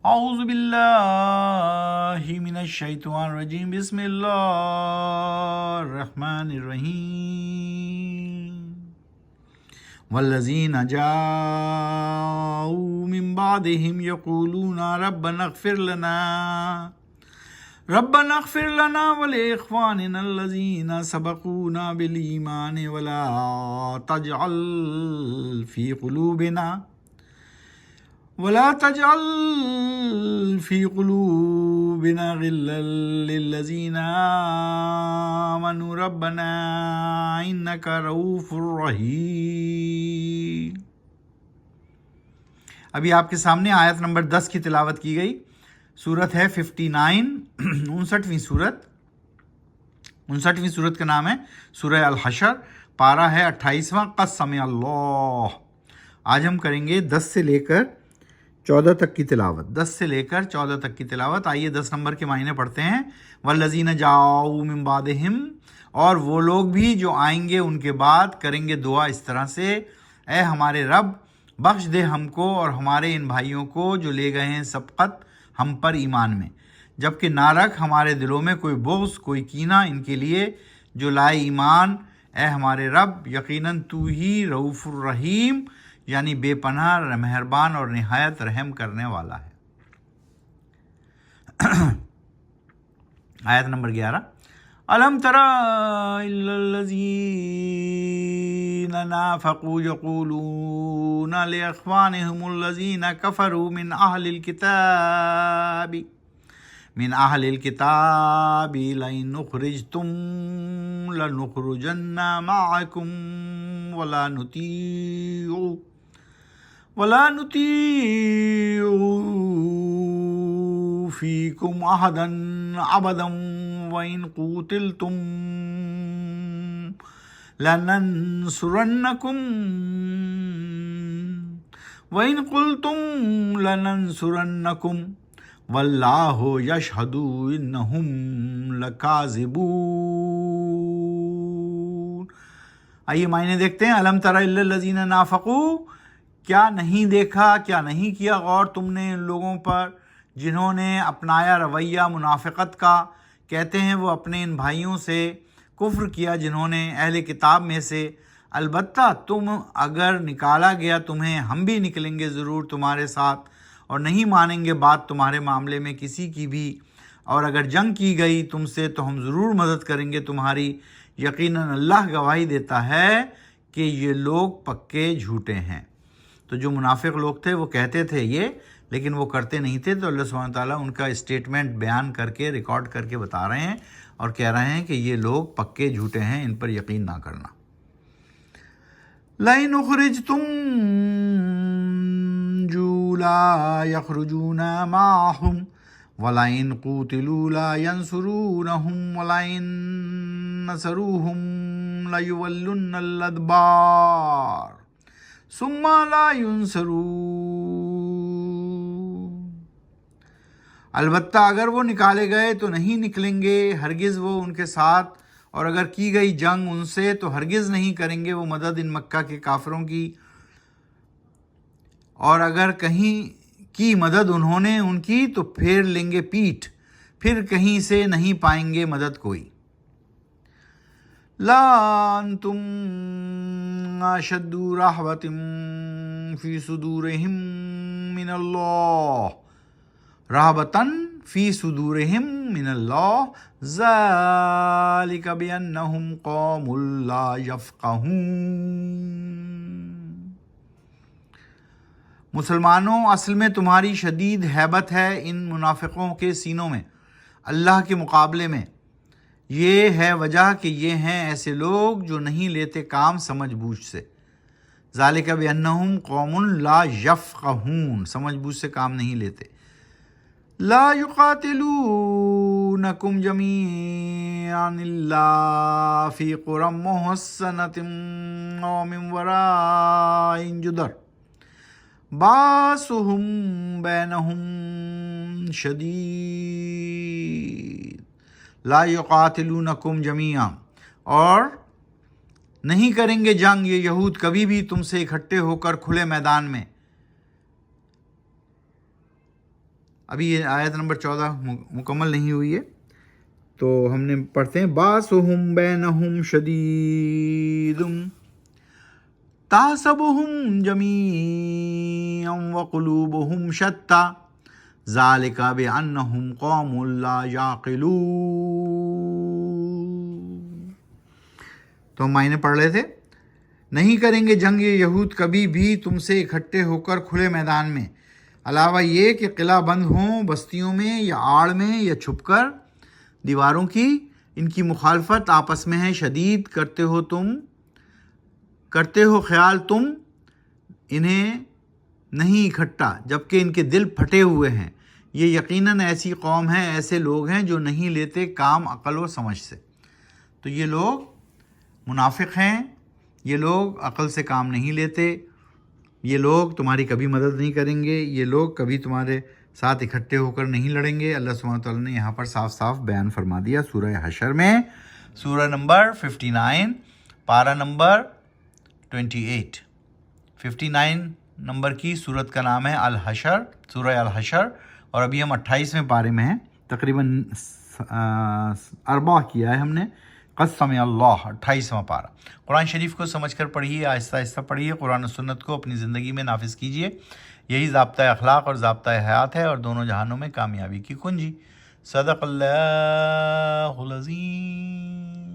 اعوذ باللہ من الشیطان الرجیم، بسم اللہ الرحمن الرحیم۔ والذین جاءوا من بعدهم یقولون ربنا اغفر لنا ولإخواننا الذین سبقونا بالایمان ولا تجعل في قلوبنا غلا للذين آمنوا ربنا إنك رؤوف رحيم۔ ابھی آپ کے سامنے آیت نمبر 10 کی تلاوت کی گئی۔ سورت ہے 59، 59ویں سورت۔ 59ویں سورت کا نام ہے سورہ الحشر، پارہ ہے 28واں، قد سمع اللہ۔ آج ہم کریں گے 10 سے لے کر 14 تک کی تلاوت، 10 سے لے کر 14 تک کی تلاوت۔ آئیے 10 نمبر کے معنی پڑھتے ہیں۔ والذین جاؤ من بعدہم، اور وہ لوگ بھی جو آئیں گے ان کے بعد کریں گے دعا اس طرح سے: اے ہمارے رب، بخش دے ہم کو اور ہمارے ان بھائیوں کو جو لے گئے ہیں سبقت ہم پر ایمان میں، جبکہ نہ رکھ ہمارے دلوں میں کوئی بغض، کوئی کینہ ان کے لیے جو لائے ایمان۔ اے ہمارے رب، یقیناً تو ہی رؤوف الرحیم، یعنی بے پناہ مہربان اور نہایت رحم کرنے والا ہے۔ آیت نمبر 11۔ الم تر الی الذین نافقوا یقولون لاخوانهم الذین کفروا من اہل الکتاب لئن اخرجتم لنخرجن معکم ولا نطيع فيكم أحدا أبدا وإن قتلتم لننصرنكم والله يشهد إنهم لكاذبون۔ آئیے معنی دیکھتے ہیں۔ الم تر الی الذین نافقوا، کیا نہیں دیکھا، کیا نہیں کیا غور تم نے ان لوگوں پر جنہوں نے اپنایا رویہ منافقت کا؟ کہتے ہیں وہ اپنے ان بھائیوں سے کفر کیا جنہوں نے اہل کتاب میں سے، البتہ تم اگر نکالا گیا تمہیں ہم بھی نکلیں گے ضرور تمہارے ساتھ، اور نہیں مانیں گے بات تمہارے معاملے میں کسی کی بھی، اور اگر جنگ کی گئی تم سے تو ہم ضرور مدد کریں گے تمہاری، یقیناً اللہ گواہی دیتا ہے کہ یہ لوگ پکے جھوٹے ہیں۔ تو جو منافق لوگ تھے وہ کہتے تھے یہ، لیکن وہ کرتے نہیں تھے، تو اللہ سبحانہ تعالیٰ ان کا اسٹیٹمنٹ بیان کر کے ریکارڈ کر کے بتا رہے ہیں اور کہہ رہے ہیں کہ یہ لوگ پکے جھوٹے ہیں، ان پر یقین نہ کرنا۔ لَئِنْ أُخْرِجْتُمْ لَا يَخْرُجُونَ مَعَهُمْ وَلَئِنْ قُوتِلُوا لَا يَنْصُرُونَهُمْ وَلَئِنْ نَصَرُوهُمْ لَيُوَلُّنَّ الْأَدْبَارَ ثُمَّ لَا يُنْصَرُونَ۔ البتہ اگر وہ نکالے گئے تو نہیں نکلیں گے ہرگز وہ ان کے ساتھ، اور اگر کی گئی جنگ ان سے تو ہرگز نہیں کریں گے وہ مدد ان مکہ کے کافروں کی، اور اگر کہیں کی مدد انہوں نے ان کی تو پھیر لیں گے پیٹھ، پھر کہیں سے نہیں پائیں گے مدد کوئی۔ لا انتم اشد رہبۃ فی صدورہم من اللہ ذالک بانہم قوم لا یفقہون۔ مسلمانوں، اصل میں تمہاری شدید ہیبت ہے ان منافقوں کے سینوں میں اللہ کے مقابلے میں، یہ ہے وجہ کہ یہ ہیں ایسے لوگ جو نہیں لیتے کام سمجھ بوجھ سے۔ ذالک بانہم قوم لا یفقہون، سمجھ بوجھ سے کام نہیں لیتے۔ لا یقاتلونکم جمیعا الا فی قری محصنۃ او من وراء جدر باسہم بینہم شدید۔ لا یقاتلونکم جمیعا، اور نہیں کریں گے جنگ یہ یہود کبھی بھی تم سے اکٹھے ہو کر کھلے میدان میں، ابھی یہ آیت نمبر 14 مکمل نہیں ہوئی ہے، تو ہم نے پڑھتے ہیں باسہم بینہم شدید تحسبہم جمیعا وقلوبہم شتی ذالک بانہم قوم لا یعقلون۔ تو ہم معنی پڑھ رہے تھے، نہیں کریں گے جنگ یہ یہود کبھی بھی تم سے اکٹھے ہو کر کھلے میدان میں، علاوہ یہ کہ قلعہ بند ہوں بستیوں میں یا آڑ میں یا چھپ کر دیواروں کی، ان کی مخالفت آپس میں ہے شدید، کرتے ہو خیال تم انہیں نہیں اکٹھا جبکہ ان کے دل پھٹے ہوئے ہیں، یہ یقیناً ایسی قوم ہے، ایسے لوگ ہیں جو نہیں لیتے کام عقل و سمجھ سے۔ تو یہ لوگ منافق ہیں، یہ لوگ عقل سے کام نہیں لیتے، یہ لوگ تمہاری کبھی مدد نہیں کریں گے، یہ لوگ کبھی تمہارے ساتھ اکٹھے ہو کر نہیں لڑیں گے۔ اللہ سبحانہ وتعالیٰ نے یہاں پر صاف صاف بیان فرما دیا سورہ حشر میں، سورہ نمبر 59 پارہ نمبر 28۔ 59 نمبر کی سورت کا نام ہے الحشر، سورہ الحشر، اور ابھی ہم 28ویں پارے میں ہیں، تقریباً 4 کیا ہے ہم نے، قسم اللہ 28واں پارہ۔ قرآن شریف کو سمجھ کر پڑھیے، آہستہ آہستہ پڑھیے، قرآن و سنت کو اپنی زندگی میں نافذ کیجیے، یہی ضابطۂ اخلاق اور ضابطۂ حیات ہے اور دونوں جہانوں میں کامیابی کی کنجی۔ صدق اللہ العظیم۔